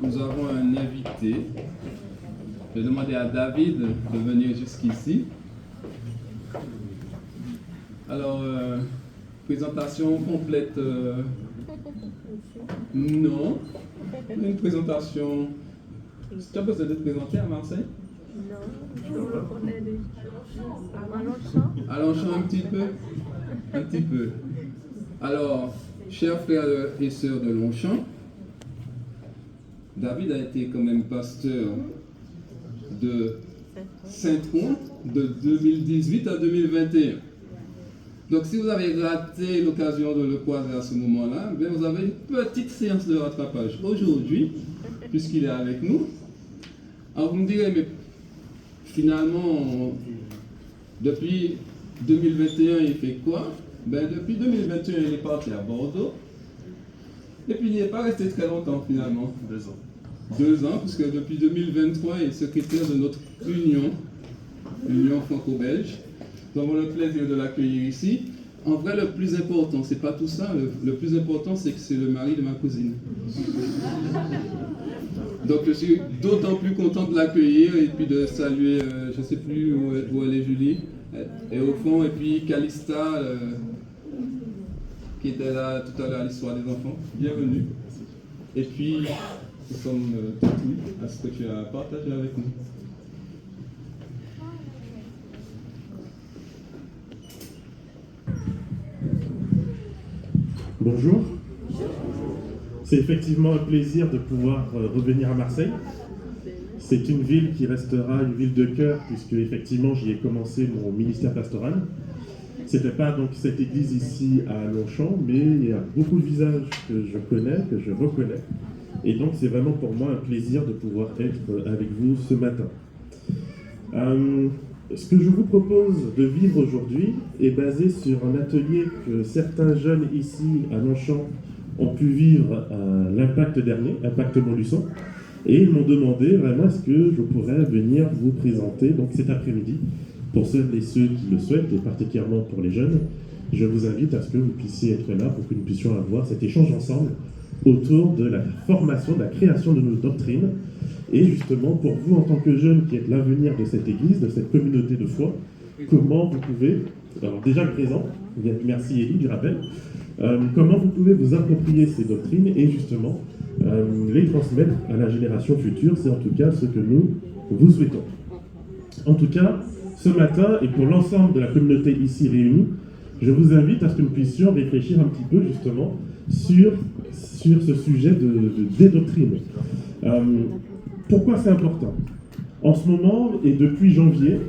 nous avons un invité. Je vais demander à David de venir jusqu'ici. Alors, présentation complète. Non. Une présentation. Tu as besoin de te présenter à Marseille? Non, je connais à Longchamp. À Longchamp un petit peu? Un petit peu. Alors, chers frères et sœurs de Longchamp, David a été quand même pasteur de Saint-Ouen de 2018 à 2021. Donc si vous avez raté l'occasion de le croiser à ce moment-là, bien vous avez une petite séance de rattrapage aujourd'hui, puisqu'il est avec nous. Alors vous me direz, mais finalement, depuis 2021, il fait quoi? Ben, depuis 2021, il est parti à Bordeaux. Et puis il n'est pas resté très longtemps finalement. 2 ans. 2 ans, puisque depuis 2023, il est secrétaire de notre union franco-belge. Nous avons le plaisir de l'accueillir ici. En vrai, le plus important, c'est pas tout ça. Le plus important, c'est que c'est le mari de ma cousine. Donc je suis d'autant plus content de l'accueillir et puis de saluer, je ne sais plus où elle est, Julie, et au fond, et puis Calista, qui était là tout à l'heure à l'histoire des enfants. Bienvenue. Et puis, nous sommes tout ouïes à ce que tu as partagé avec nous. Bonjour. C'est effectivement un plaisir de pouvoir revenir à Marseille. C'est une ville qui restera une ville de cœur, puisque effectivement j'y ai commencé mon ministère pastoral. C'était pas donc cette église ici à Longchamp, mais il y a beaucoup de visages que je connais, que je reconnais. Et donc c'est vraiment pour moi un plaisir de pouvoir être avec vous ce matin. Ce que je vous propose de vivre aujourd'hui est basé sur un atelier que certains jeunes ici à Longchamp ont pu vivre à l'Impact dernier, Impact Montluçon, et ils m'ont demandé vraiment est-ce que je pourrais venir vous présenter donc cet après-midi. Pour celles et ceux qui le souhaitent, et particulièrement pour les jeunes, je vous invite à ce que vous puissiez être là pour que nous puissions avoir cet échange ensemble autour de la formation, de la création de nos doctrines. Et justement, pour vous, en tant que jeunes qui êtes l'avenir de cette église, de cette communauté de foi, comment vous pouvez, alors déjà le présent, merci Élie du rappel, comment vous pouvez vous approprier ces doctrines et justement les transmettre à la génération future. C'est en tout cas ce que nous vous souhaitons. En tout cas, ce matin, et pour l'ensemble de la communauté ici réunie, je vous invite à ce que nous puissions réfléchir un petit peu justement sur ce sujet des doctrines. Pourquoi c'est important? En ce moment, et depuis janvier,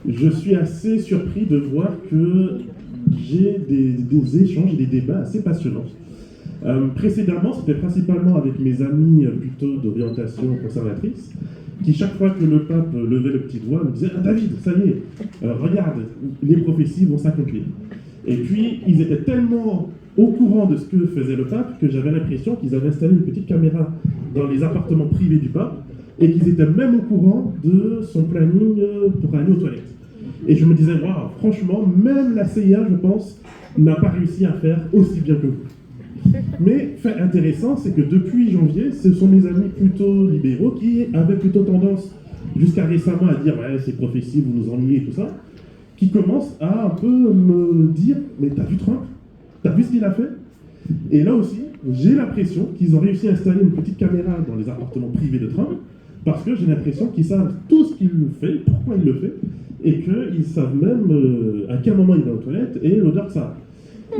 je suis assez surpris de voir que j'ai des échanges et des débats assez passionnants. Précédemment, c'était principalement avec mes amis plutôt d'orientation conservatrice, qui chaque fois que le pape levait le petit doigt, me disaient « Ah David, ça y est, regarde, les prophéties vont s'accomplir ». Et puis, ils étaient tellement au courant de ce que faisait le pape que j'avais l'impression qu'ils avaient installé une petite caméra dans les appartements privés du pape et qu'ils étaient même au courant de son planning pour aller aux toilettes. Et je me disais, waouh, franchement, même la CIA, je pense, n'a pas réussi à faire aussi bien que vous. Mais fait intéressant, c'est que depuis janvier, ce sont mes amis plutôt libéraux qui avaient plutôt tendance, jusqu'à récemment, à dire ouais, ces prophéties, vous nous ennuyez et tout ça, qui commencent à un peu me dire mais t'as vu Trump? T'as vu ce qu'il a fait? Et là aussi, j'ai l'impression qu'ils ont réussi à installer une petite caméra dans les appartements privés de Trump, parce que j'ai l'impression qu'ils savent tout ce qu'il fait, pourquoi il le fait, et qu'ils savent même à quel moment il va aux toilettes et l'odeur que ça a.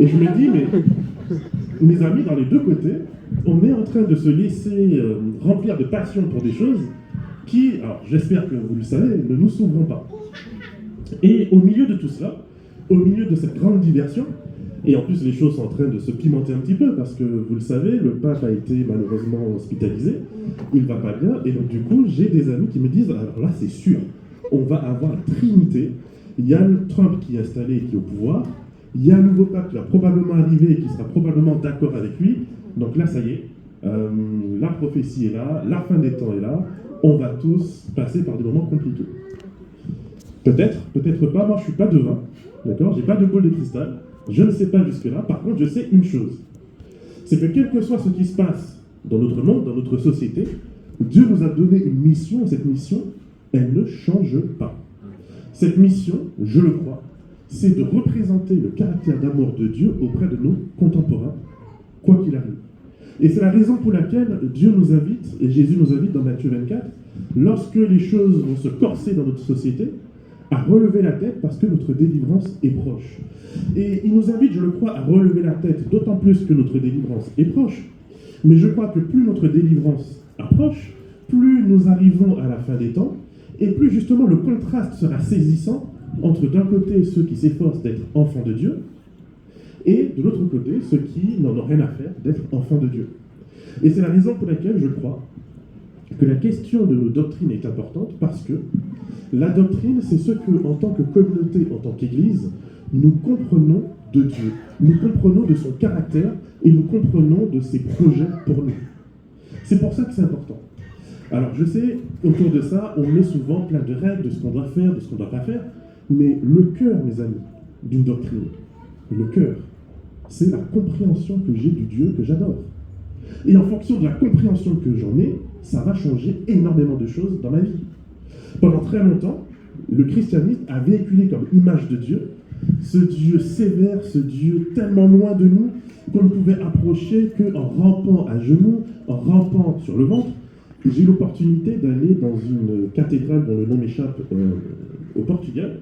Et je me dis, mais mes amis, dans les deux côtés, on est en train de se laisser remplir de passion pour des choses qui, alors j'espère que vous le savez, ne nous s'ouvront pas. Et au milieu de tout cela, au milieu de cette grande diversion, et en plus les choses sont en train de se pimenter un petit peu, parce que vous le savez, le pape a été malheureusement hospitalisé, il va pas bien, et donc du coup j'ai des amis qui me disent, alors là c'est sûr, on va avoir la Trinité, il y a Trump qui est installé et qui est au pouvoir, il y a un nouveau pape qui va probablement arriver et qui sera probablement d'accord avec lui, donc là ça y est, la prophétie est là, la fin des temps est là, on va tous passer par des moments compliqués. Peut-être, peut-être pas, moi je suis pas devin, d'accord, j'ai pas de boule de cristal, je ne sais pas jusque-là, par contre je sais une chose, c'est que quel que soit ce qui se passe dans notre monde, dans notre société, Dieu nous a donné une mission, et cette mission, elle ne change pas. Cette mission, je le crois, c'est de représenter le caractère d'amour de Dieu auprès de nos contemporains, quoi qu'il arrive. Et c'est la raison pour laquelle Dieu nous invite, et Jésus nous invite dans Matthieu 24, lorsque les choses vont se corser dans notre société, à relever la tête parce que notre délivrance est proche. Et il nous invite, je le crois, à relever la tête, d'autant plus que notre délivrance est proche. Mais je crois que plus notre délivrance approche, plus nous arrivons à la fin des temps, et plus justement le contraste sera saisissant entre d'un côté ceux qui s'efforcent d'être enfants de Dieu, et de l'autre côté ceux qui n'en ont rien à faire d'être enfants de Dieu. Et c'est la raison pour laquelle je crois que la question de nos doctrines est importante, parce que la doctrine, c'est ce que, en tant que communauté, en tant qu'Église, nous comprenons de Dieu, nous comprenons de son caractère et nous comprenons de ses projets pour nous. C'est pour ça que c'est important. Alors je sais, autour de ça, on met souvent plein de règles de ce qu'on doit faire, de ce qu'on ne doit pas faire, mais le cœur, mes amis, d'une doctrine, le cœur, c'est la compréhension que j'ai du Dieu que j'adore. Et en fonction de la compréhension que j'en ai, ça va changer énormément de choses dans ma vie. Pendant très longtemps, le christianisme a véhiculé comme image de Dieu ce Dieu sévère, ce Dieu tellement loin de nous qu'on ne pouvait approcher qu'en rampant à genoux, en rampant sur le ventre. J'ai eu l'opportunité d'aller dans une cathédrale dont le nom m'échappe au Portugal,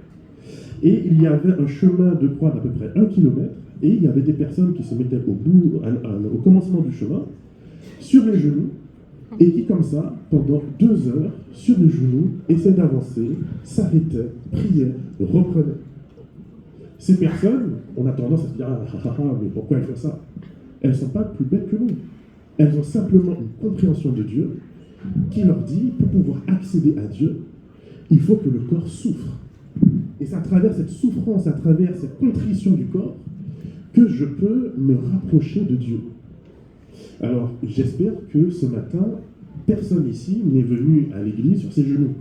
et il y avait un chemin de croix d'à peu près 1 kilomètre, et il y avait des personnes qui se mettaient au commencement du chemin, sur les genoux, et qui, comme ça, pendant 2 heures, sur les genoux, essaient d'avancer, s'arrêtaient, priaient, reprenaient. Ces personnes, on a tendance à se dire « Ah, mais pourquoi elles font ça ?» Elles ne sont pas plus belles que nous. Elles ont simplement une compréhension de Dieu qui leur dit, pour pouvoir accéder à Dieu, il faut que le corps souffre. Et c'est à travers cette souffrance, à travers cette contrition du corps, que je peux me rapprocher de Dieu. Alors, j'espère que ce matin, personne ici n'est venu à l'église sur ses genoux.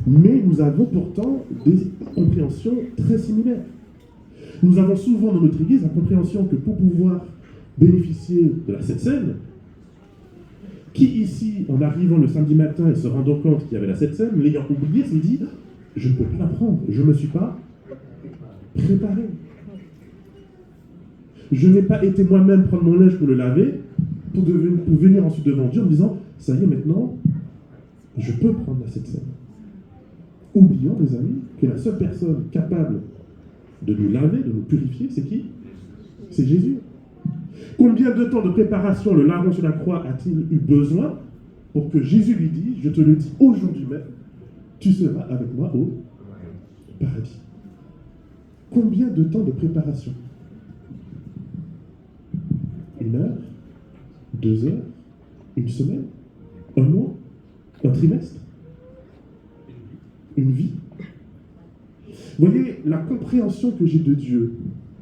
Mais nous avons pourtant des compréhensions très similaires. Nous avons souvent dans notre église la compréhension que pour pouvoir bénéficier de la Sainte Seine, qui ici, en arrivant le samedi matin et se rendant compte qu'il y avait la Sainte Seine, l'ayant oublié, s'est dit « Je ne peux pas la prendre, je ne me suis pas préparé. Je n'ai pas été moi-même prendre mon linge pour le laver, pour venir ensuite devant Dieu en me disant « Ça y est, maintenant, je peux prendre la Sainte Seine. » Oublions, les amis, que la seule personne capable de nous laver, de nous purifier, c'est qui? C'est Jésus. Combien de temps de préparation le larron sur la croix a-t-il eu besoin pour que Jésus lui dise, je te le dis aujourd'hui même, tu seras avec moi au paradis? Combien de temps de préparation? 1 heure? 2 heures? 1 semaine? 1 mois? 1 trimestre? Une vie? Vous voyez, la compréhension que j'ai de Dieu,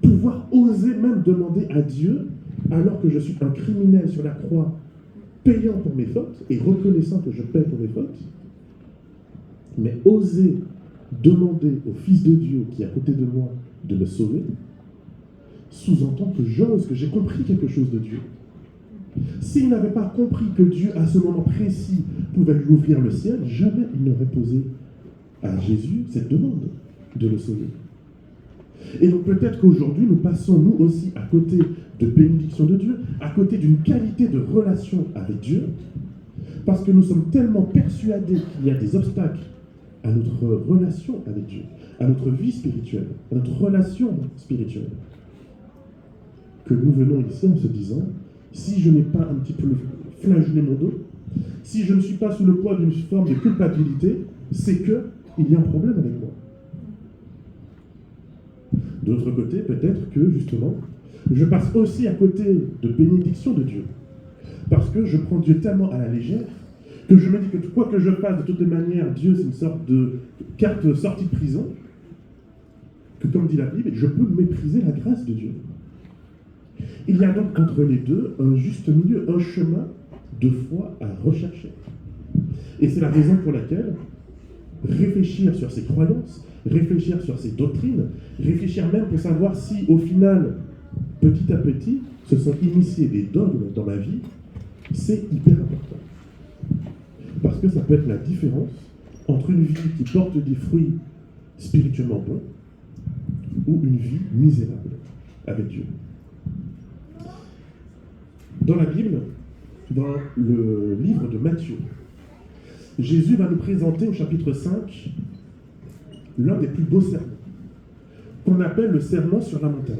pouvoir oser même demander à Dieu, alors que je suis un criminel sur la croix, payant pour mes fautes et reconnaissant que je paie pour mes fautes, mais oser demander au Fils de Dieu qui est à côté de moi de me sauver, sous-entend que j'ose, que j'ai compris quelque chose de Dieu. S'il n'avait pas compris que Dieu, à ce moment précis, pouvait lui ouvrir le ciel, jamais il n'aurait posé à Jésus cette demande de le sauver. Et donc peut-être qu'aujourd'hui, nous passons nous aussi à côté de bénédiction de Dieu, à côté d'une qualité de relation avec Dieu, parce que nous sommes tellement persuadés qu'il y a des obstacles à notre relation avec Dieu, à notre vie spirituelle, à notre relation spirituelle, que nous venons ici en se disant, si je n'ai pas un petit peu flagellé mon dos, si je ne suis pas sous le poids d'une forme de culpabilité, c'est qu'il y a un problème avec moi. De l'autre côté, peut-être que, justement, je passe aussi à côté de bénédiction de Dieu. Parce que je prends Dieu tellement à la légère que je me dis que quoi que je fasse, de toutes les manières, Dieu, c'est une sorte de carte de sortie de prison, que, comme dit la Bible, je peux mépriser la grâce de Dieu. Il y a donc entre les deux un juste milieu, un chemin de foi à rechercher. Et c'est la raison pour laquelle réfléchir sur ses croyances, réfléchir sur ses doctrines, réfléchir même pour savoir si, au final, petit à petit, se sont initiés des dogmes dans ma vie, C'est hyper important. Parce que ça peut être la différence entre une vie qui porte des fruits spirituellement bons ou une vie misérable avec Dieu. Dans la Bible, dans le livre de Matthieu, Jésus va nous présenter au chapitre 5 l'un des plus beaux sermons, qu'on appelle le sermon sur la montagne.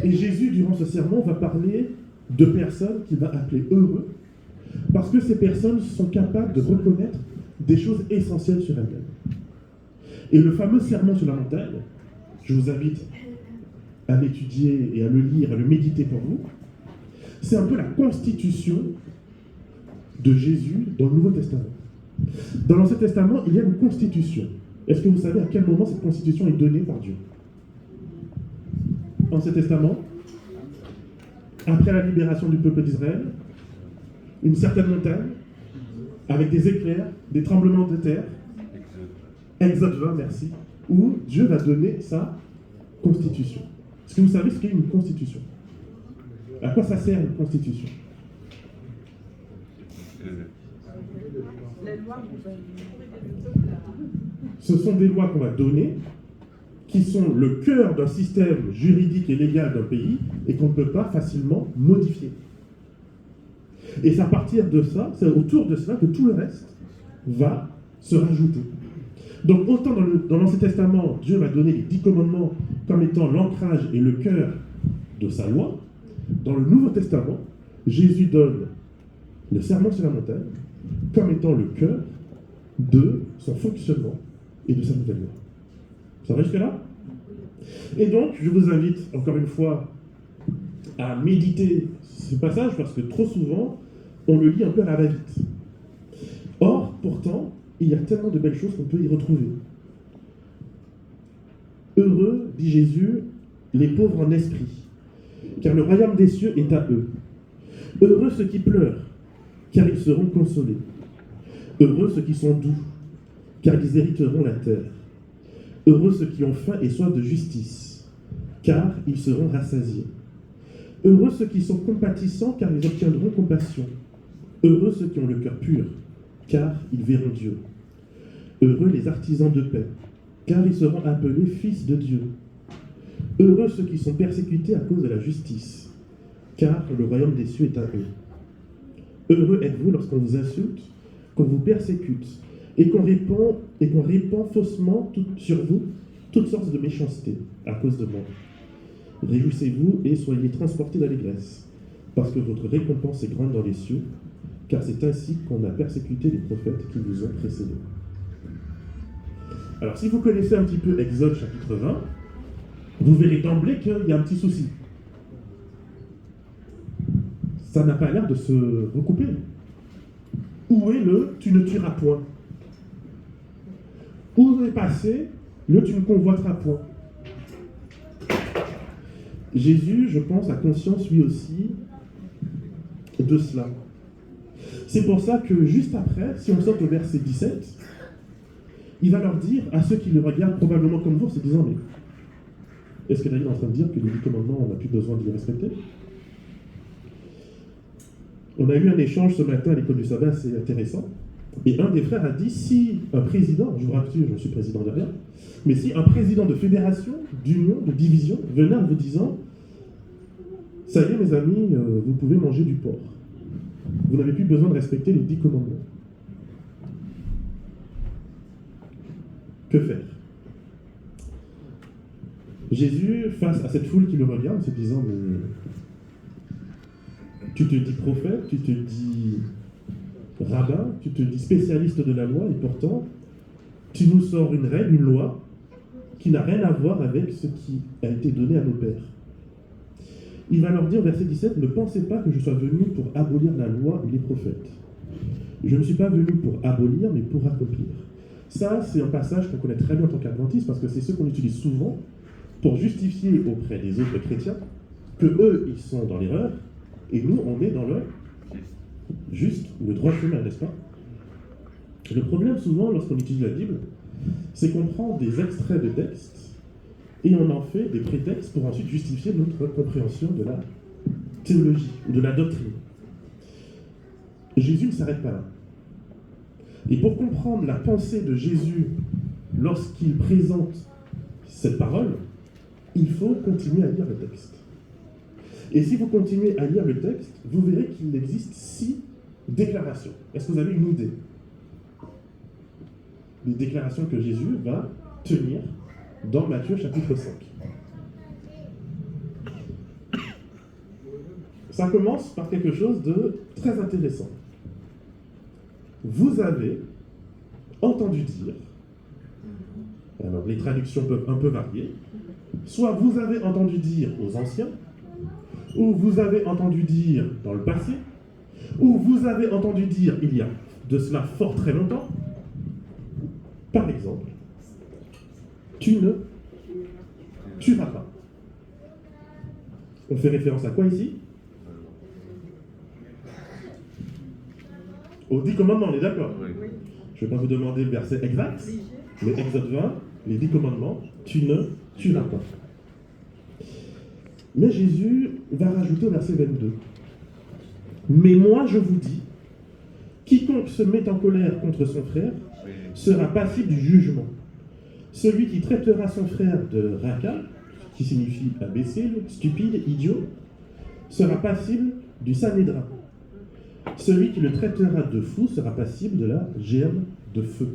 Et Jésus, durant ce sermon, va parler de personnes qu'il va appeler heureux, parce que ces personnes sont capables de reconnaître des choses essentielles sur elles-mêmes. Et le fameux sermon sur la montagne, je vous invite à l'étudier et à le lire, à le méditer pour vous, c'est un peu la constitution de Jésus dans le Nouveau Testament. Dans l'Ancien Testament, il y a une constitution. Est-ce que vous savez à quel moment cette constitution est donnée par Dieu? Ancien Testament, après la libération du peuple d'Israël, une certaine montagne, avec des éclairs, des tremblements de terre, Exode 20, merci, où Dieu va donner sa constitution. Est-ce que vous savez ce qu'est une constitution? À quoi ça sert une constitution? Ce sont des lois qu'on va donner, qui sont le cœur d'un système juridique et légal d'un pays et qu'on ne peut pas facilement modifier. Et c'est à partir de ça, c'est autour de cela que tout le reste va se rajouter. Donc autant dans l'Ancien Testament, Dieu va donner les 10 commandements comme étant l'ancrage et le cœur de sa loi, dans le Nouveau Testament, Jésus donne le sermon sur la montagne comme étant le cœur de son fonctionnement et de sa nouvelle loi. Ça va jusque-là? Et donc, je vous invite encore une fois à méditer ce passage parce que trop souvent, on le lit un peu à la va-vite. Or, pourtant, il y a tellement de belles choses qu'on peut y retrouver. Heureux, dit Jésus, les pauvres en esprit, car le royaume des cieux est à eux. Heureux ceux qui pleurent, car ils seront consolés. Heureux ceux qui sont doux, car ils hériteront la terre. Heureux ceux qui ont faim et soif de justice, car ils seront rassasiés. Heureux ceux qui sont compatissants, car ils obtiendront compassion. Heureux ceux qui ont le cœur pur, car ils verront Dieu. Heureux les artisans de paix, car ils seront appelés fils de Dieu. Heureux ceux qui sont persécutés à cause de la justice, car le royaume des cieux est à eux. Heureux êtes-vous lorsqu'on vous insulte, qu'on vous persécute, et qu'on répand faussement sur vous toutes sortes de méchanceté à cause de moi. Réjouissez-vous et soyez transportés d'allégresse, parce que votre récompense est grande dans les cieux, car c'est ainsi qu'on a persécuté les prophètes qui vous ont précédés. Alors, si vous connaissez un petit peu Exode chapitre 20, vous verrez d'emblée qu'il y a un petit souci. Ça n'a pas l'air de se recouper. Où est le « tu ne tueras point » ? Où est passé le « tu ne convoiteras point » ? Jésus, je pense, a conscience lui aussi de cela. C'est pour ça que juste après, si on sort au verset 17, il va leur dire à ceux qui le regardent probablement comme vous, en se disant, mais est-ce que David est en train de dire que les 10 commandements, on n'a plus besoin de les respecter? On a eu un échange ce matin à l'école du sabbat assez intéressant, et un des frères a dit, si un président, je vous rassure, je suis président de rien, mais si un président de fédération, d'union, de division, venait en vous disant, ça y est mes amis, vous pouvez manger du porc. Vous n'avez plus besoin de respecter les 10 commandements. Que faire? Jésus, face à cette foule qui le regarde, se disant, mais tu te dis prophète, tu te dis rabbin, tu te dis spécialiste de la loi, et pourtant, tu nous sors une règle, une loi, qui n'a rien à voir avec ce qui a été donné à nos pères. Il va leur dire, verset 17, « Ne pensez pas que je sois venu pour abolir la loi et les prophètes. Je ne suis pas venu pour abolir, mais pour accomplir. » Ça, c'est un passage qu'on connaît très bien en tant qu'adventiste, parce que c'est ce qu'on utilise souvent pour justifier auprès des autres chrétiens que eux, ils sont dans l'erreur, et nous, on est dans le juste, le droit chemin, n'est-ce pas? Le problème, souvent, lorsqu'on utilise la Bible, c'est qu'on prend des extraits de textes et on en fait des prétextes pour ensuite justifier notre compréhension de la théologie ou de la doctrine. Jésus ne s'arrête pas là. Et pour comprendre la pensée de Jésus lorsqu'il présente cette parole, il faut continuer à lire le texte. Et si vous continuez à lire le texte, vous verrez qu'il existe 6 déclarations. Est-ce que vous avez une idée des déclarations que Jésus va tenir dans Matthieu chapitre 5? Ça commence par quelque chose de très intéressant. Vous avez entendu dire, alors les traductions peuvent un peu varier, soit vous avez entendu dire aux anciens, ou vous avez entendu dire dans le passé, ou vous avez entendu dire il y a de cela fort très longtemps. Par exemple, tu ne tueras pas. On fait référence à quoi ici? Aux 10 commandements, on est d'accord? Oui. Je ne vais pas vous demander le verset exact, mais Exode 20, les 10 commandements, tu ne tueras pas. Mais Jésus va rajouter au verset 22. Mais moi je vous dis, quiconque se met en colère contre son frère sera passible du jugement. Celui qui traitera son frère de raca, qui signifie imbécile, stupide, idiot, sera passible du Sanhédrin. Celui qui le traitera de fou sera passible de la géhenne de feu.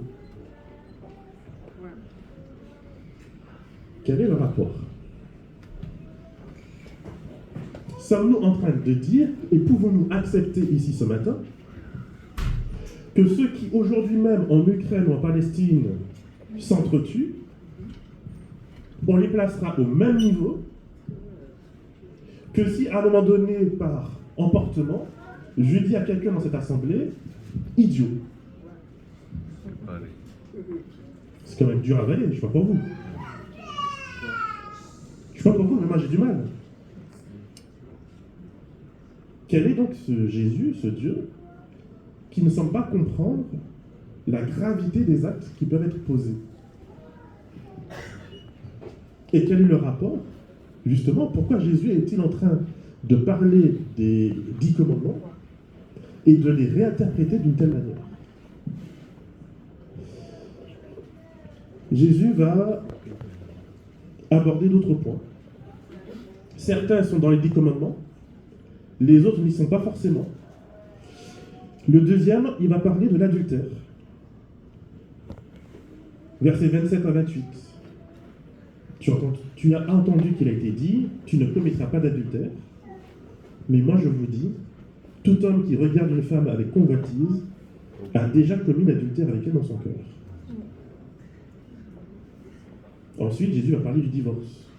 Quel est le rapport? Sommes-nous en train de dire, et pouvons-nous accepter ici ce matin, que ceux qui aujourd'hui même en Ukraine ou en Palestine s'entretuent, on les placera au même niveau que si à un moment donné, par emportement, je dis à quelqu'un dans cette assemblée, idiot. C'est quand même dur à avaler, je ne sais pas pour vous. Je ne sais pas pour vous, mais moi j'ai du mal. Quel est donc ce Jésus, ce Dieu, qui ne semble pas comprendre la gravité des actes qui peuvent être posés? Et quel est le rapport? Justement, pourquoi Jésus est-il en train de parler des 10 commandements et de les réinterpréter d'une telle manière? Jésus va aborder d'autres points. Certains sont dans les 10 commandements, les autres n'y sont pas forcément. Le deuxième, il va parler de l'adultère. Versets 27 à 28. Tu as entendu qu'il a été dit, tu ne commettras pas d'adultère. Mais moi je vous dis, tout homme qui regarde une femme avec convoitise a déjà commis l'adultère avec elle dans son cœur. Ensuite, Jésus va parler du divorce.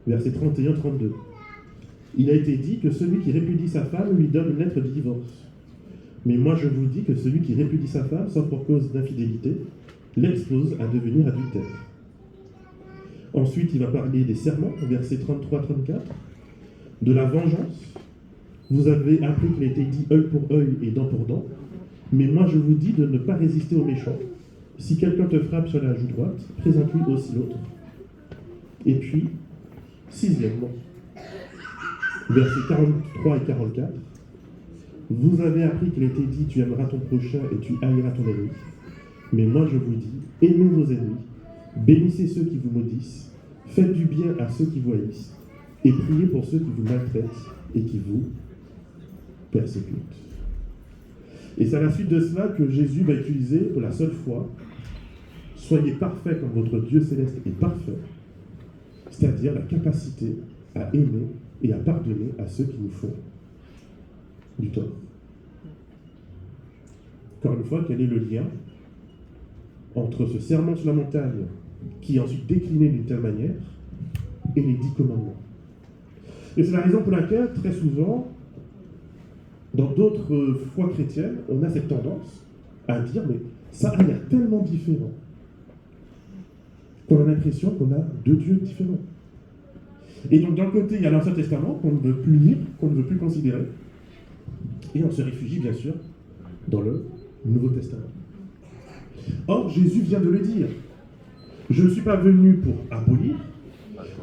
Versets 31-32. Il a été dit que celui qui répudie sa femme lui donne une lettre de divorce. Mais moi je vous dis que celui qui répudie sa femme, sauf pour cause d'infidélité, l'expose à devenir adultère. Ensuite, il va parler des serments, versets 33-34, de la vengeance. Vous avez appris qu'il a été dit œil pour œil et dent pour dent, mais moi je vous dis de ne pas résister aux méchants. Si quelqu'un te frappe sur la joue droite, présente-lui aussi l'autre. Et puis, sixièmement, versets 43 et 44, vous avez appris qu'il a été dit tu aimeras ton prochain et tu haïras ton ennemi. Mais moi je vous dis, aimez vos ennemis, bénissez ceux qui vous maudissent, faites du bien à ceux qui vous haïssent, et priez pour ceux qui vous maltraitent et qui vous persécutent. Et c'est à la suite de cela que Jésus va utiliser pour la seule fois, soyez parfaits comme votre Dieu céleste est parfait, c'est-à-dire la capacité à aimer et à pardonner à ceux qui nous font du tort. Encore une fois, quel est le lien entre ce sermon sur la montagne, qui est ensuite décliné d'une telle manière, et les 10 commandements? Et c'est la raison pour laquelle, très souvent, dans d'autres foi chrétiennes, on a cette tendance à dire, mais ça a l'air tellement différent, qu'on a l'impression qu'on a 2 dieux différents. Et donc, d'un côté, il y a l'Ancien Testament qu'on ne veut plus lire, qu'on ne veut plus considérer, et on se réfugie, bien sûr, dans le Nouveau Testament. Or, Jésus vient de le dire. Je ne suis pas venu pour abolir,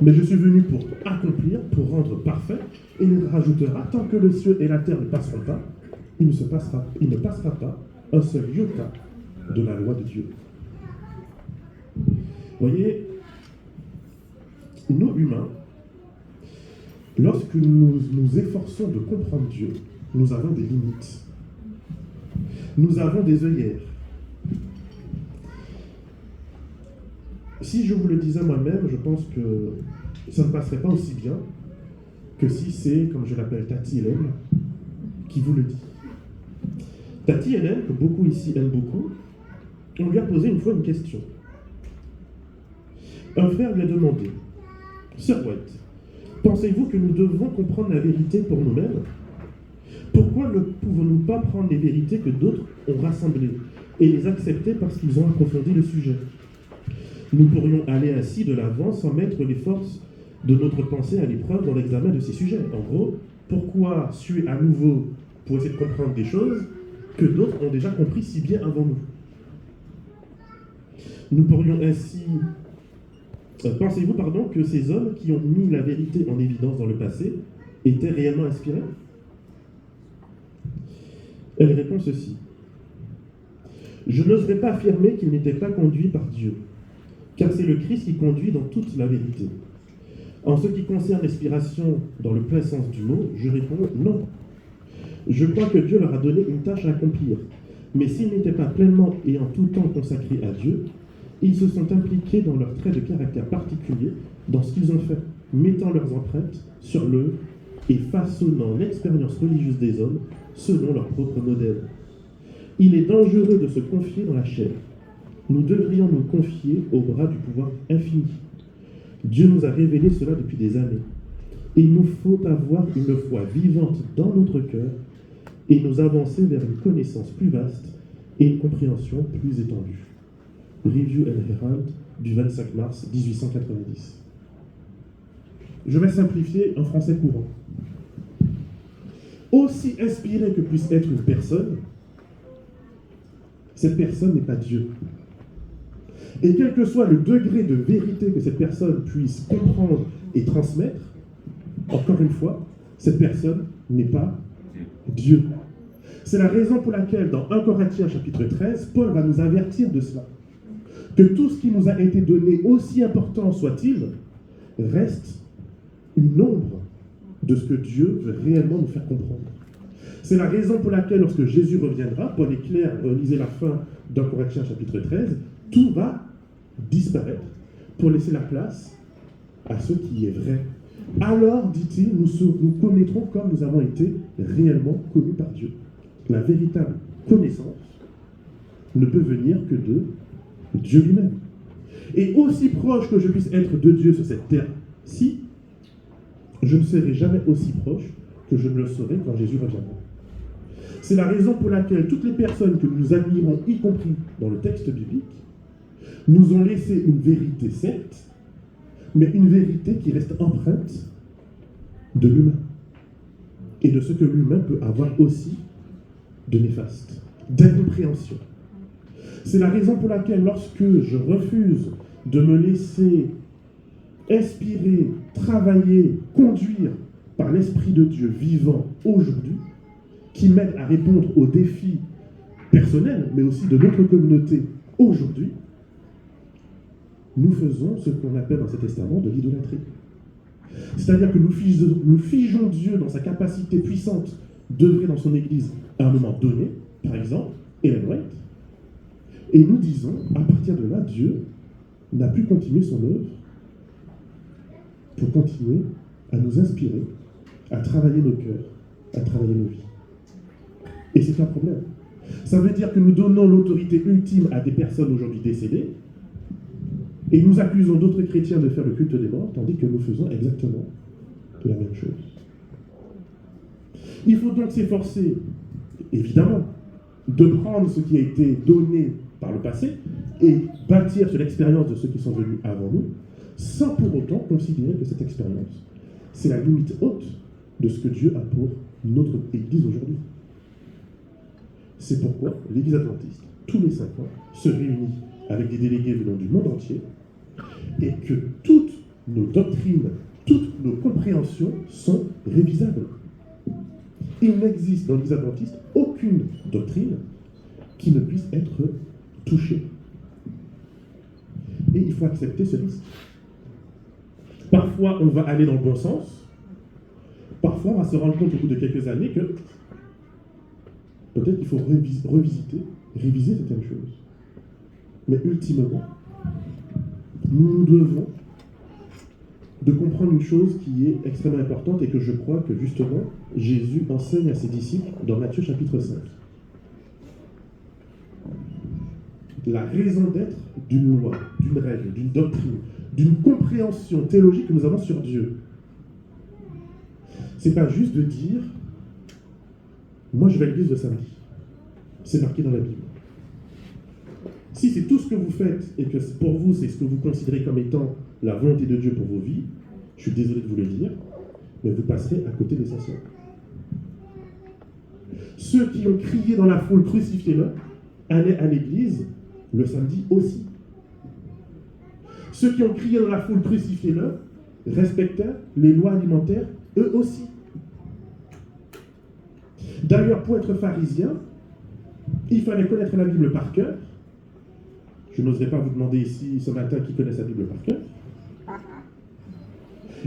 mais je suis venu pour accomplir, pour rendre parfait, et il rajoutera, tant que le ciel et la terre ne passeront pas, il ne passera pas un seul iota de la loi de Dieu. Voyez, nous humains, lorsque nous nous efforçons de comprendre Dieu, nous avons des limites. Nous avons des œillères. Si je vous le disais moi-même, je pense que ça ne passerait pas aussi bien que si c'est, comme je l'appelle, Tati Hélène, qui vous le dit. Tati Hélène, que beaucoup ici aiment beaucoup, on lui a posé une fois une question. Un frère lui a demandé, « Sœur White, pensez-vous que nous devons comprendre la vérité pour nous-mêmes? Pourquoi ne pouvons-nous pas prendre les vérités que d'autres ont rassemblées et les accepter parce qu'ils ont approfondi le sujet? Nous pourrions aller ainsi de l'avant sans mettre les forces de notre pensée à l'épreuve dans l'examen de ces sujets. En gros, pourquoi suer à nouveau pour essayer de comprendre des choses que d'autres ont déjà compris si bien avant nous? Nous pourrions ainsi... Pensez-vous, que ces hommes qui ont mis la vérité en évidence dans le passé étaient réellement inspirés? Elle répond ceci. Je n'oserais pas affirmer qu'ils n'étaient pas conduits par Dieu, car c'est le Christ qui conduit dans toute la vérité. En ce qui concerne l'inspiration dans le plein sens du mot, je réponds non. Je crois que Dieu leur a donné une tâche à accomplir, mais s'ils n'étaient pas pleinement et en tout temps consacrés à Dieu, ils se sont impliqués dans leurs traits de caractère particuliers, dans ce qu'ils ont fait, mettant leurs empreintes sur l'œuvre et façonnant l'expérience religieuse des hommes selon leur propre modèle. Il est dangereux de se confier dans la chair. Nous devrions nous confier au bras du pouvoir infini. Dieu nous a révélé cela depuis des années. Il nous faut avoir une foi vivante dans notre cœur et nous avancer vers une connaissance plus vaste et une compréhension plus étendue. Review and Herald du 25 mars 1890. Je vais simplifier en français courant. Aussi inspirée que puisse être une personne, cette personne n'est pas Dieu. Et quel que soit le degré de vérité que cette personne puisse comprendre et transmettre, encore une fois, cette personne n'est pas Dieu. C'est la raison pour laquelle, dans 1 Corinthiens chapitre 13, Paul va nous avertir de cela. Que tout ce qui nous a été donné, aussi important soit-il, reste une ombre de ce que Dieu veut réellement nous faire comprendre. C'est la raison pour laquelle, lorsque Jésus reviendra, Paul est clair, lisez la fin d'1 Corinthiens chapitre 13, tout va disparaître pour laisser la place à ce qui est vrai. Alors, dit-il, nous connaîtrons comme nous avons été réellement connus par Dieu. La véritable connaissance ne peut venir que de Dieu lui-même. Et aussi proche que je puisse être de Dieu sur cette terre-ci, je ne serai jamais aussi proche que je ne le serai quand Jésus reviendra. C'est la raison pour laquelle toutes les personnes que nous admirons, y compris dans le texte biblique, nous ont laissé une vérité certes, mais une vérité qui reste empreinte de l'humain et de ce que l'humain peut avoir aussi de néfaste, d'incompréhension. C'est la raison pour laquelle, lorsque je refuse de me laisser inspirer, travailler, conduire par l'Esprit de Dieu vivant aujourd'hui, qui m'aide à répondre aux défis personnels, mais aussi de notre communauté aujourd'hui, nous faisons ce qu'on appelle dans cet testament de l'idolâtrie. C'est-à-dire que nous figeons Dieu dans sa capacité puissante d'œuvrer dans son Église à un moment donné, par exemple, Ellen White, et nous disons, à partir de là, Dieu n'a pu continuer son œuvre pour continuer à nous inspirer, à travailler nos cœurs, à travailler nos vies. Et c'est un problème. Ça veut dire que nous donnons l'autorité ultime à des personnes aujourd'hui décédées, et nous accusons d'autres chrétiens de faire le culte des morts, tandis que nous faisons exactement la même chose. Il faut donc s'efforcer, évidemment, de prendre ce qui a été donné par le passé et bâtir sur l'expérience de ceux qui sont venus avant nous, sans pour autant considérer que cette expérience, c'est la limite haute de ce que Dieu a pour notre Église aujourd'hui. C'est pourquoi l'Église adventiste, tous les 5 ans, se réunit avec des délégués venant du monde entier et que toutes nos doctrines, toutes nos compréhensions sont révisables. Il n'existe dans l'Église adventiste aucune aucune doctrine qui ne puisse être touchée. Et il faut accepter ce risque. Parfois, on va aller dans le bon sens. Parfois, on va se rendre compte au bout de quelques années que peut-être qu'il faut réviser certaines choses. Mais ultimement, nous devons de comprendre une chose qui est extrêmement importante et que je crois que justement Jésus enseigne à ses disciples dans Matthieu chapitre 5. La raison d'être d'une loi, d'une règle, d'une doctrine, d'une compréhension théologique que nous avons sur Dieu. C'est pas juste de dire moi je vais à l'église le samedi. C'est marqué dans la Bible. Si c'est tout ce que vous faites et que pour vous c'est ce que vous considérez comme étant la volonté de Dieu pour vos vies, je suis désolé de vous le dire, mais vous passerez à côté de l'essentiel. Ceux qui ont crié dans la foule, crucifiez-le, allaient à l'église le samedi aussi. Ceux qui ont crié dans la foule, crucifiez-le, respectaient les lois alimentaires, eux aussi. D'ailleurs, pour être pharisien, il fallait connaître la Bible par cœur. Je n'oserais pas vous demander ici ce matin qui connaissent la Bible par cœur.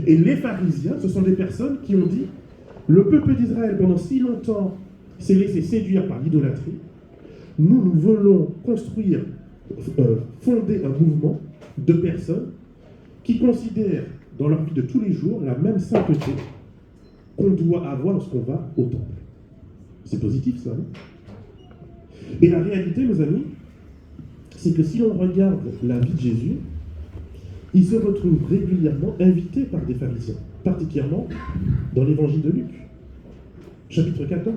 Et les pharisiens, ce sont des personnes qui ont dit le peuple d'Israël pendant si longtemps s'est laissé séduire par l'idolâtrie. Nous voulons construire, fonder un mouvement de personnes qui considèrent dans leur vie de tous les jours la même sainteté qu'on doit avoir lorsqu'on va au temple. C'est positif ça, non? Et la réalité, mes amis, c'est que si on regarde la vie de Jésus, il se retrouve régulièrement invité par des pharisiens, particulièrement dans l'évangile de Luc, chapitre 14,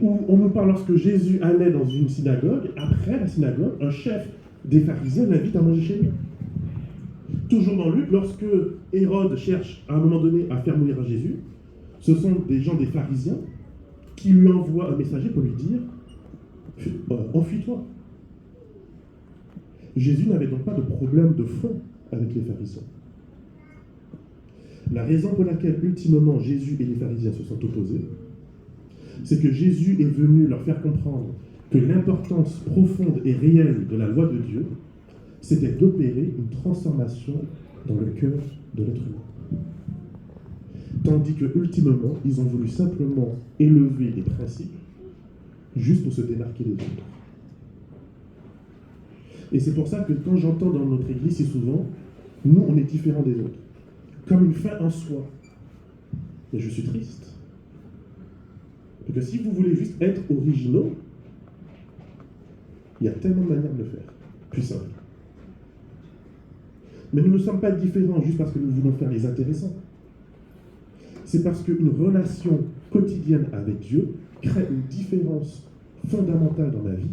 où on nous parle lorsque Jésus allait dans une synagogue, après la synagogue, un chef des pharisiens l'invite à manger chez lui. Toujours dans Luc, lorsque Hérode cherche à un moment donné à faire mourir Jésus, ce sont des gens des pharisiens qui lui envoient un messager pour lui dire « Enfuis-toi ». Jésus n'avait donc pas de problème de fond avec les pharisiens. La raison pour laquelle ultimement Jésus et les pharisiens se sont opposés, c'est que Jésus est venu leur faire comprendre que l'importance profonde et réelle de la loi de Dieu, c'était d'opérer une transformation dans le cœur de l'être humain. Tandis que ultimement, ils ont voulu simplement élever des principes juste pour se démarquer des autres. Et c'est pour ça que quand j'entends dans notre église si souvent, nous on est différents des autres, comme une fin en soi. Et je suis triste. Parce que si vous voulez juste être originaux, il y a tellement de manières de le faire, plus simple. Mais nous ne sommes pas différents juste parce que nous voulons faire les intéressants. C'est parce qu'une relation quotidienne avec Dieu crée une différence fondamentale dans ma vie,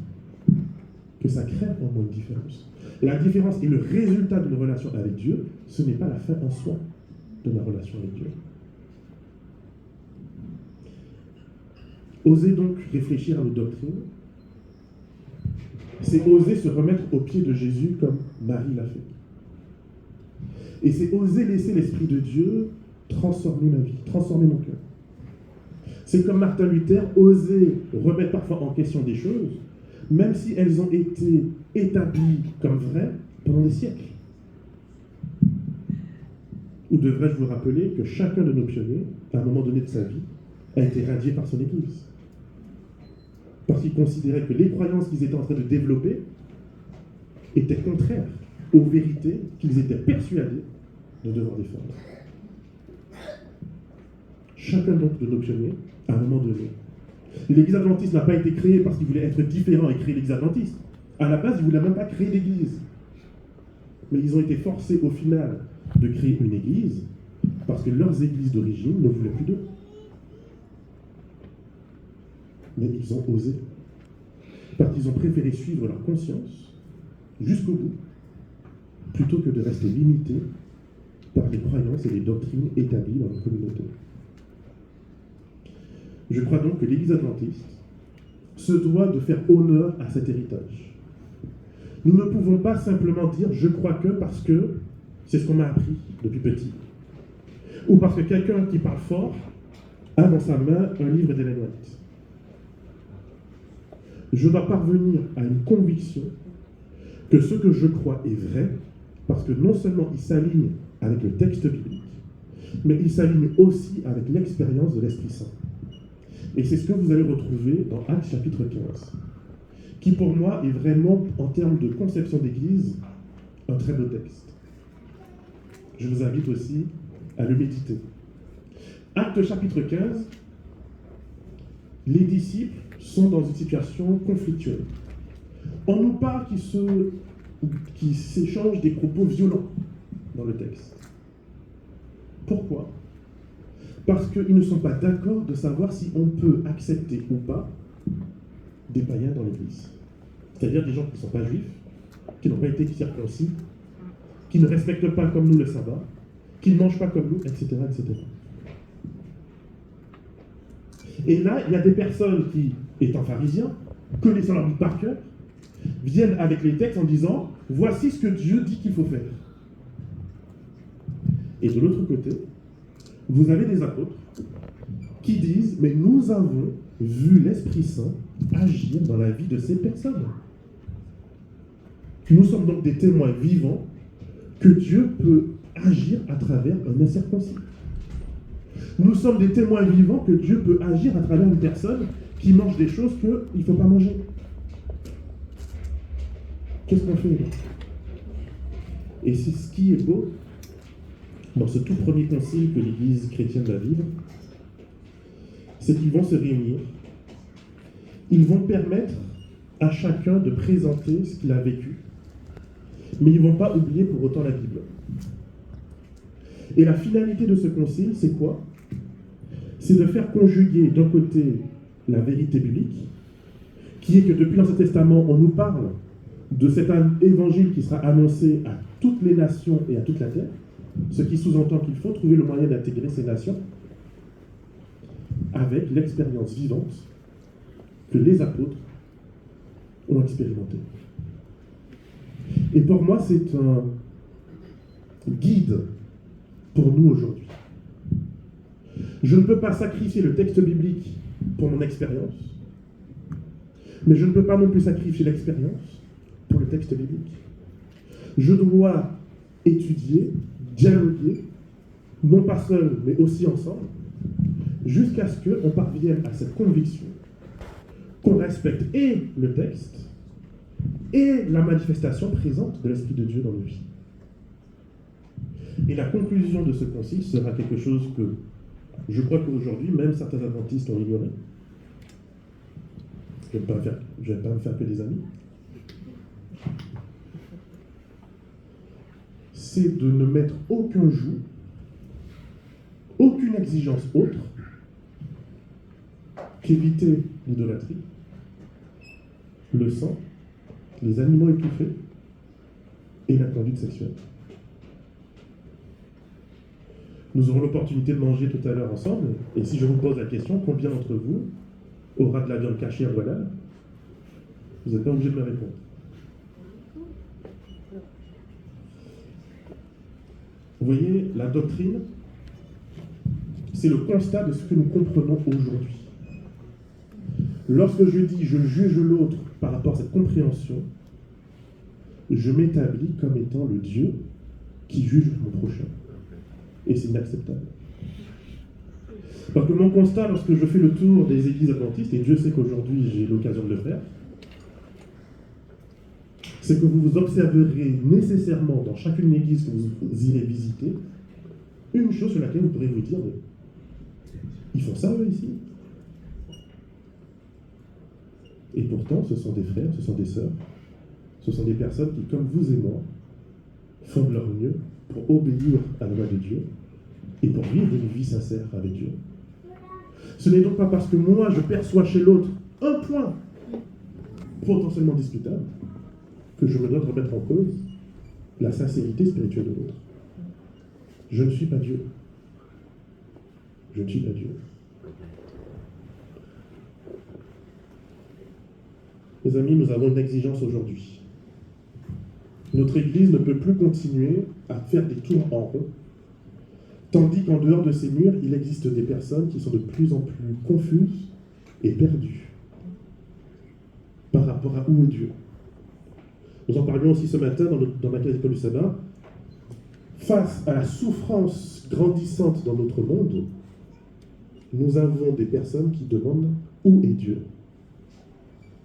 que ça crée en moi une différence. La différence est le résultat d'une relation avec Dieu, ce n'est pas la fin en soi de ma relation avec Dieu. Oser donc réfléchir à nos doctrines, c'est oser se remettre aux pieds de Jésus comme Marie l'a fait. Et c'est oser laisser l'Esprit de Dieu transformer ma vie, transformer mon cœur. C'est comme Martin Luther, oser remettre parfois en question des choses, même si elles ont été établies comme vraies pendant des siècles. Ou devrais-je vous rappeler que chacun de nos pionniers, à un moment donné de sa vie, a été radié par son Église. Parce qu'ils considéraient que les croyances qu'ils étaient en train de développer étaient contraires aux vérités qu'ils étaient persuadés de devoir défendre. Chacun donc de nos pionniers, à un moment donné, l'Église adventiste n'a pas été créée parce qu'ils voulaient être différents et créer l'Église adventiste. À la base, ils ne voulaient même pas créer d'Église. Mais ils ont été forcés au final de créer une Église parce que leurs églises d'origine ne voulaient plus d'eux. Mais ils ont osé. Parce qu'ils ont préféré suivre leur conscience jusqu'au bout, plutôt que de rester limités par les croyances et les doctrines établies dans la communauté. Je crois donc que l'Église adventiste se doit de faire honneur à cet héritage. Nous ne pouvons pas simplement dire « je crois que » parce que c'est ce qu'on m'a appris depuis petit. Ou parce que quelqu'un qui parle fort a dans sa main un livre d'Ellen White. je dois parvenir à une conviction que ce que je crois est vrai, parce que non seulement il s'aligne avec le texte biblique, mais il s'aligne aussi avec l'expérience de l'Esprit Saint. Et c'est ce que vous allez retrouver dans Actes chapitre 15, qui pour moi est vraiment, en termes de conception d'Église, un très beau texte. Je vous invite aussi à le méditer. Actes chapitre 15, les disciples sont dans une situation conflictuelle. On nous parle qu'ils s'échangent des propos violents dans le texte. Pourquoi ? Parce qu'ils ne sont pas d'accord de savoir si on peut accepter ou pas des païens dans l'Église. C'est-à-dire des gens qui ne sont pas juifs, qui n'ont pas été circoncis, qui ne respectent pas comme nous le sabbat, qui ne mangent pas comme nous, etc., etc. Et là, il y a des personnes qui, étant pharisiens, connaissant leur Bible par cœur, viennent avec les textes en disant « Voici ce que Dieu dit qu'il faut faire ». Et de l'autre côté, vous avez des apôtres qui disent « Mais nous avons vu l'Esprit Saint agir dans la vie de ces personnes. Nous sommes donc des témoins vivants que Dieu peut agir à travers un incirconcis. Nous sommes des témoins vivants que Dieu peut agir à travers une personne qui mange des choses qu'il ne faut pas manger. Qu'est-ce qu'on fait là ? Et c'est ce qui est beau dans ce tout premier concile que l'Église chrétienne va vivre, c'est qu'ils vont se réunir, ils vont permettre à chacun de présenter ce qu'il a vécu, mais ils ne vont pas oublier pour autant la Bible. Et la finalité de ce concile, c'est quoi ? C'est de faire conjuguer d'un côté la vérité biblique, qui est que depuis l'Ancien Testament, on nous parle de cet évangile qui sera annoncé à toutes les nations et à toute la terre, ce qui sous-entend qu'il faut trouver le moyen d'intégrer ces nations avec l'expérience vivante que les apôtres ont expérimentée. Et pour moi, c'est un guide pour nous aujourd'hui. Je ne peux pas sacrifier le texte biblique pour mon expérience, mais je ne peux pas non plus sacrifier l'expérience pour le texte biblique. Je dois étudier, dialoguer, non pas seul, mais aussi ensemble, jusqu'à ce qu'on parvienne à cette conviction qu'on respecte et le texte et la manifestation présente de l'Esprit de Dieu dans nos vies. Et la conclusion de ce concile sera quelque chose que je crois qu'aujourd'hui, même certains adventistes ont ignoré. Je ne vais pas me faire que des amis. C'est de ne mettre aucun joug, aucune exigence autre qu'éviter l'idolâtrie, le sang, les animaux étouffés et la conduite sexuelle. Nous aurons l'opportunité de manger tout à l'heure ensemble, et si je vous pose la question, combien d'entre vous aura de la viande cachée en voilà, vous n'êtes pas obligé de me répondre. Vous voyez, la doctrine, c'est le constat de ce que nous comprenons aujourd'hui. Lorsque je dis je juge l'autre par rapport à cette compréhension, je m'établis comme étant le Dieu qui juge mon prochain. Et c'est inacceptable. Parce que mon constat, lorsque je fais le tour des églises adventistes, et Dieu sait qu'aujourd'hui j'ai l'occasion de le faire, c'est que vous vous observerez nécessairement dans chacune église que vous irez visiter, une chose sur laquelle vous pourrez vous dire, mais ils font ça eux ici. Et pourtant, ce sont des frères, ce sont des sœurs, ce sont des personnes qui, comme vous et moi, font de leur mieux pour obéir à la loi de Dieu et pour vivre une vie sincère avec Dieu. Ce n'est donc pas parce que moi, je perçois chez l'autre un point potentiellement discutable que je me dois de remettre en cause la sincérité spirituelle de l'autre. Je ne suis pas Dieu. Je ne suis pas Dieu. Mes amis, nous avons une exigence aujourd'hui. Notre Église ne peut plus continuer à faire des tours en rond, tandis qu'en dehors de ces murs, il existe des personnes qui sont de plus en plus confuses et perdues. rapport à où est Dieu. Nous en parlions aussi ce matin dans ma classe d'école du sabbat. Face à la souffrance grandissante dans notre monde, nous avons des personnes qui demandent où est Dieu?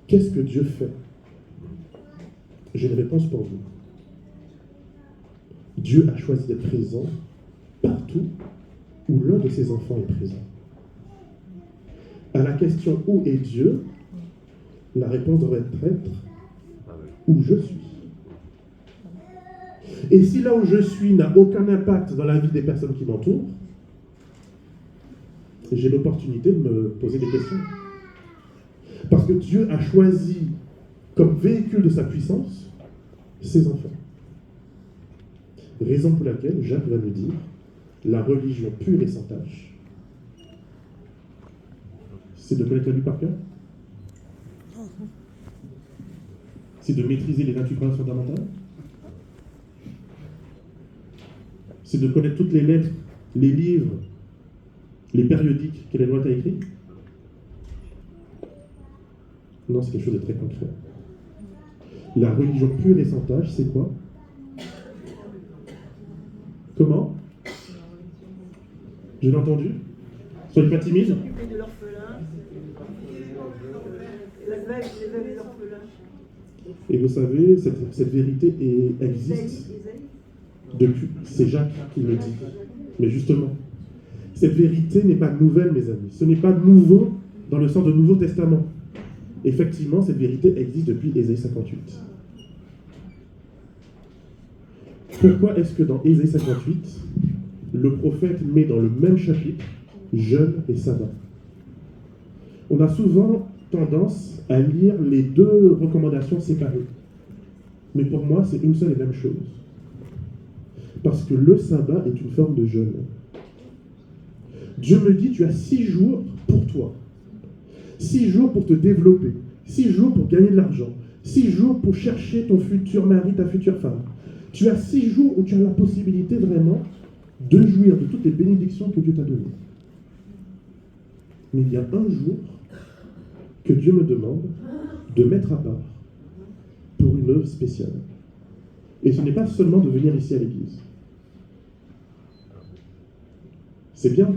Qu'est-ce que Dieu fait? J'ai une réponse pour vous. Dieu a choisi d'être présent partout où l'un de ses enfants est présent. À la question où est Dieu, la réponse devrait être où je suis. Et si là où je suis n'a aucun impact dans la vie des personnes qui m'entourent, j'ai l'opportunité de me poser des questions. Parce que Dieu a choisi comme véhicule de sa puissance ses enfants. Raison pour laquelle Jacques va nous dire la religion pure et sans tâche, c'est de connaître la Bible par cœur. C'est de maîtriser les 28 croyances fondamentales. C'est de connaître toutes les lettres, les livres, les périodiques que la loi a écrits. Non, c'est quelque chose de très concret. La religion pure et sans tâche, c'est quoi? Comment? Je l'ai entendu? Soyez pas timide. S'occuper de l'orphelin, les veuves et l'orphelin. Et vous savez, cette vérité existe depuis. C'est Jacques qui le dit. Mais justement, cette vérité n'est pas nouvelle, mes amis. Ce n'est pas nouveau dans le sens de Nouveau Testament. Effectivement, cette vérité existe depuis Ésaïe 58. Pourquoi est-ce que dans Ésaïe 58, le prophète met dans le même chapitre jeûne et sabbat? On a souvent tendance à lire les deux recommandations séparées. Mais pour moi, c'est une seule et même chose. Parce que le sabbat est une forme de jeûne. Dieu me dit, tu as 6 jours pour toi. 6 jours pour te développer. 6 jours pour gagner de l'argent. 6 jours pour chercher ton futur mari, ta future femme. Tu as 6 jours où tu as la possibilité vraiment de jouir de toutes les bénédictions que Dieu t'a données. Mais il y a un jour que Dieu me demande de mettre à part pour une œuvre spéciale. Et ce n'est pas seulement de venir ici à l'église. C'est bien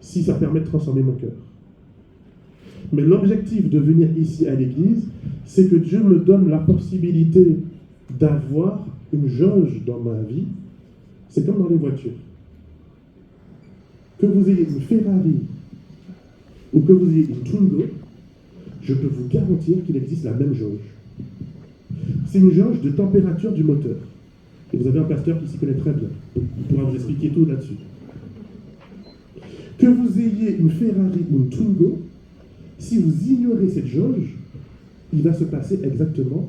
si ça permet de transformer mon cœur. Mais l'objectif de venir ici à l'église, c'est que Dieu me donne la possibilité d'avoir une jauge dans ma vie. C'est comme dans les voitures. Que vous ayez une Ferrari ou que vous ayez une Twingo, je peux vous garantir qu'il existe la même jauge. C'est une jauge de température du moteur. Et vous avez un pasteur qui s'y connaît très bien. Il pourra vous expliquer tout là-dessus. Que vous ayez une Ferrari ou une Twingo, si vous ignorez cette jauge, il va se passer exactement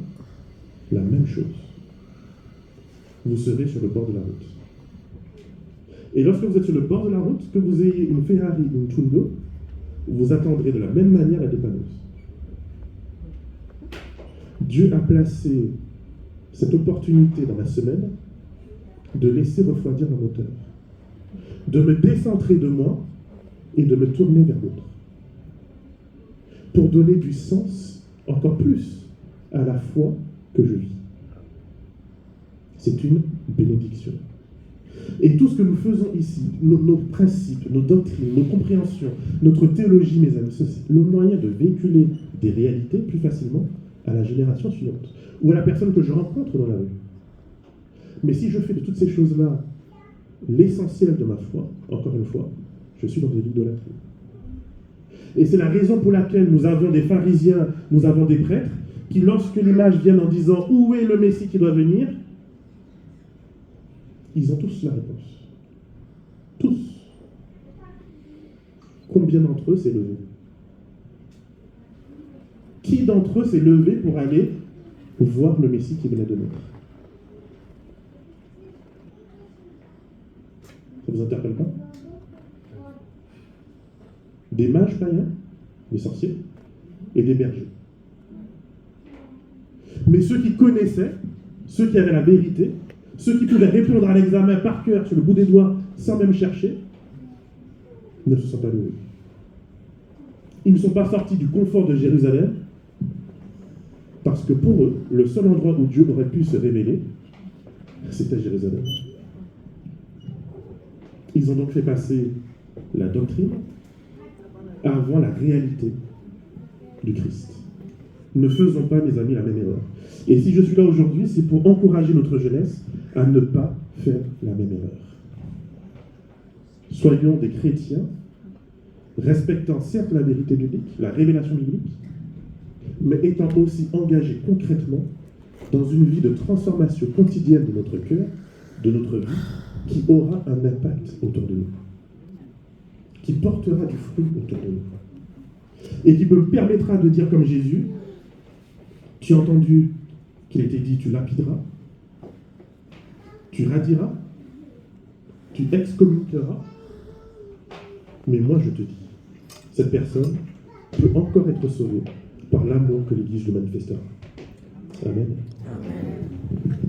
la même chose. Vous serez sur le bord de la route. Et lorsque vous êtes sur le bord de la route, que vous ayez une Ferrari ou une Twingo, vous attendrez de la même manière la dépanneuse. Dieu a placé cette opportunité dans la semaine de laisser refroidir mon moteur, de me décentrer de moi et de me tourner vers l'autre, pour donner du sens encore plus à la foi que je vis. C'est une bénédiction. Et tout ce que nous faisons ici, nos principes, nos doctrines, nos compréhensions, notre théologie, mes amis, c'est le moyen de véhiculer des réalités plus facilement à la génération suivante, ou à la personne que je rencontre dans la rue. Mais si je fais de toutes ces choses-là l'essentiel de ma foi, encore une fois, je suis dans de l'idolâtrie. Et c'est la raison pour laquelle nous avons des pharisiens, nous avons des prêtres, qui lorsque l'image vient en disant « Où est le Messie qui doit venir ?», ils ont tous la réponse. Tous. Combien d'entre eux s'est levé? Qui d'entre eux s'est levé pour aller voir le Messie qui venait de naître? Ça vous interpelle pas? Des mages païens, des sorciers, et des bergers. Mais ceux qui connaissaient, ceux qui avaient la vérité, ceux qui pouvaient répondre à l'examen par cœur sur le bout des doigts sans même chercher, ne se sont pas levés. Ils ne sont pas sortis du confort de Jérusalem Parce que pour eux, le seul endroit où Dieu aurait pu se révéler, c'était Jérusalem. Ils ont donc fait passer la doctrine avant la réalité du Christ. Ne faisons pas, mes amis, la même erreur. Et si je suis là aujourd'hui, c'est pour encourager notre jeunesse à ne pas faire la même erreur. Soyons des chrétiens, respectant certes la vérité biblique, la révélation biblique, mais étant aussi engagés concrètement dans une vie de transformation quotidienne de notre cœur, de notre vie, qui aura un impact autour de nous, qui portera du fruit autour de nous, et qui me permettra de dire comme Jésus, tu as entendu qu'il a été dit, tu lapideras, tu radiras, tu excommuniqueras, mais moi je te dis, cette personne peut encore être sauvée par l'amour que l'Église lui manifestera. Amen. Amen.